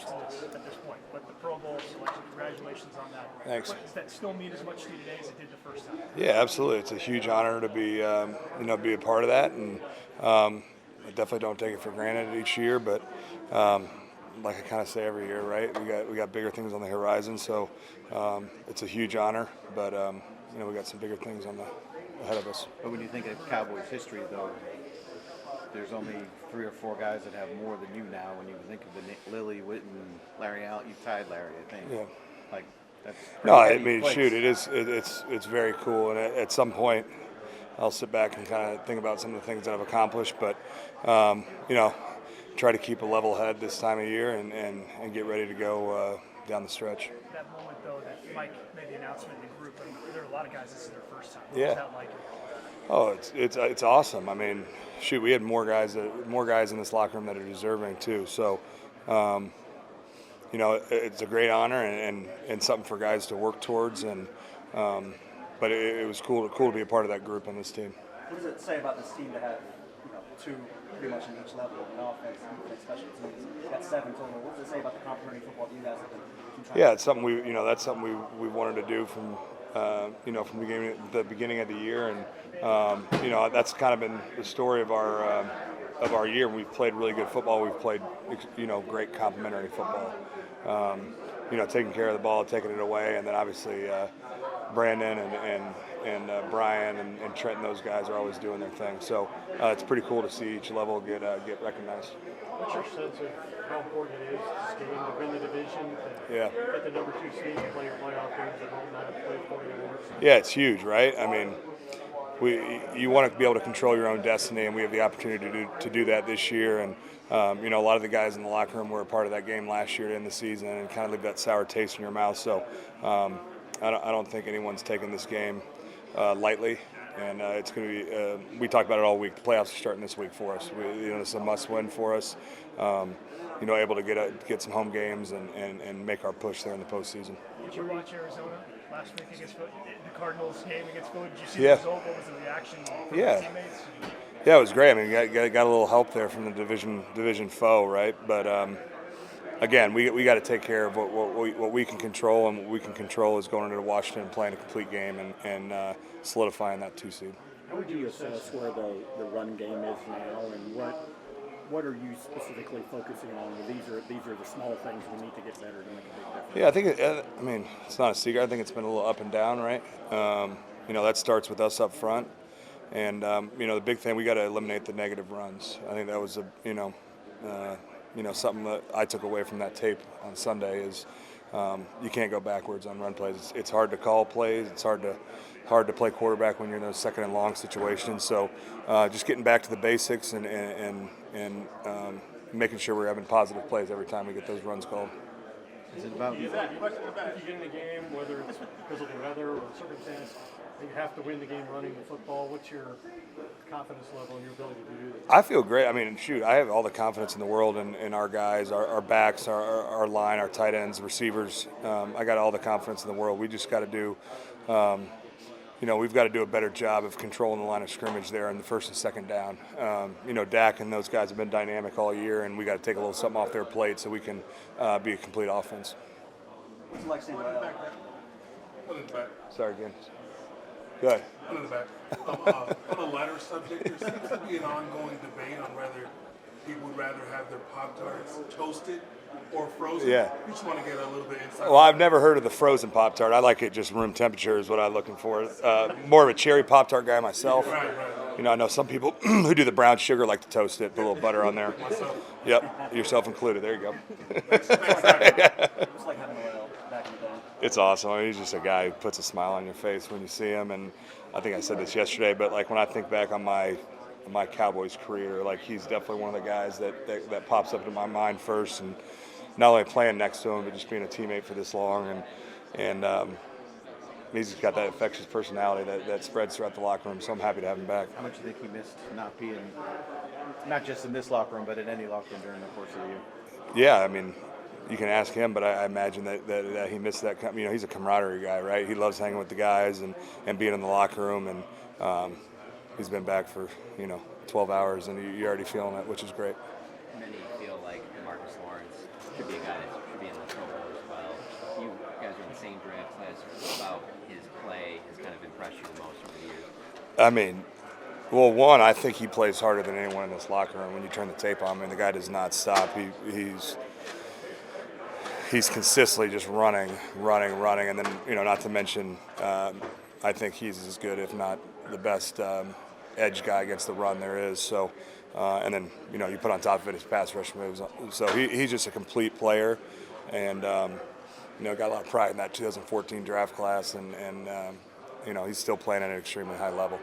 used to this at this point, but the Pro Bowl selection, congratulations on that. Thanks. But does that still mean as much to you today as it did the first time? Yeah, absolutely. It's a huge honor to be be a part of that, and I definitely don't take it for granted each year. But like I kind of say every year, right? We got bigger things on the horizon, so it's a huge honor. But we got some bigger things ahead of us. But when you think of Cowboys history, though, there's only 3 or 4 guys that have more than you now. When you think of the Nick Lilly, Witten, Larry Allen, you tied Larry, I think. Yeah. Like that's No, I pretty mean, place. shoot, it's very cool, and at some point, I'll sit back and kind of think about some of the things that I've accomplished, but try to keep a level head this time of year and get ready to go down the stretch. That moment, though, that Mike made the announcement in the group, and there are a lot of guys, this is their first time. Yeah. What was that like? Oh, it's awesome. I mean, shoot, we had more guys in this locker room that are deserving too. So, it's a great honor and something for guys to work towards. And but it was cool to be a part of that group and this team. What does it say about this team to have 2 pretty much in each level, in offense, defense, special teams? You got 7 total. What does it say about the complementary football you guys have been? Yeah, it's something that's something we wanted to do from from the beginning of the year, and that's kind of been the story of our year. We've played really good football. We've played great complementary football. Taking care of the ball, taking it away, and then obviously Brandon and Brian and Trent and those guys are always doing their thing. So it's pretty cool to see each level get recognized. What's your sense of how important it is this game to win the division, to get the number 2 seed, play your playoff games at home, not have to play 40 awards? Yeah, it's huge, right? I mean, you want to be able to control your own destiny, and we have the opportunity to do that this year. And a lot of the guys in the locker room were a part of that game last year to end the season and kind of leave that sour taste in your mouth. So I don't think anyone's taking this game lightly. And it's going to be. We talked about it all week. The playoffs are starting this week for us. This is a must-win for us. Able to get some home games and make our push there in the postseason. Did you watch Arizona last week against the Cardinals game against Philly? Did you see Yeah. the result? What was the reaction from Yeah. the teammates? Yeah, it was great. I mean, got a little help there from the division foe, right? But again, we got to take care of what we can control, and what we can control is going into Washington and playing a complete game and solidifying that 2 seed. How would you assess where the run game is now, and what are you specifically focusing on? These are the small things we need to get better to make a big difference. Yeah, I think it's not a secret. I think it's been a little up and down, right? That starts with us up front, and the big thing, we got to eliminate the negative runs. I think that was something that I took away from that tape on Sunday is you can't go backwards on run plays. It's hard to call plays. It's hard to play quarterback when you're in those 2nd and long situations. So just getting back to the basics and making sure we're having positive plays every time we get those runs called. Is it about If you get in the game, whether it's because of the weather or circumstance, you have to win the game running the football. What's your confidence level and your ability to do that? I feel great. I mean, shoot, I have all the confidence in the world in our guys, our backs, our line, our tight ends, receivers. I got all the confidence in the world. We just got to do, we've got to do a better job of controlling the line of scrimmage there in the 1st and 2nd down. Dak and those guys have been dynamic all year, and we got to take a little something off their plate so we can be a complete offense. What's it like seeing that? Sorry again. Go ahead. In the back. On a lighter subject, there seems to be an ongoing debate on whether people would rather have their Pop-Tarts toasted or frozen. Yeah. You just want to get a little bit inside. Well, I've never heard of the frozen Pop-Tart. I like it just room temperature is what I'm looking for. More of a cherry Pop-Tart guy myself. Right. I know some people who do the brown sugar like to toast it, put a little butter on there. Myself. Yep, yourself included. There you go. It's like having a whale back in the day. It's awesome. I mean, he's just a guy who puts a smile on your face when you see him. And I think I said this yesterday, but like when I think back on my Cowboys career, like he's definitely one of the guys that pops up in my mind first. And not only playing next to him, but just being a teammate for this long. And he's just got that infectious personality that spreads throughout the locker room. So I'm happy to have him back. how much do you think he missed not being, not just in this locker room, but in any locker room during the course of the year? Yeah, I mean, you can ask him, but I imagine that he missed that. He's a camaraderie guy, right? He loves hanging with the guys and being in the locker room, and he's been back for 12 hours, and you're already feeling it, which is great. Many feel like DeMarcus Lawrence should be a guy that's I mean, well, one, I think he plays harder than anyone in this locker room. When you turn the tape on, I mean, the guy does not stop. He's consistently just running, and then not to mention, I think he's as good, if not the best, edge guy against the run there is. So, and then you put on top of it his pass rush moves. So he's just a complete player, and got a lot of pride in that 2014 draft class, and he's still playing at an extremely high level.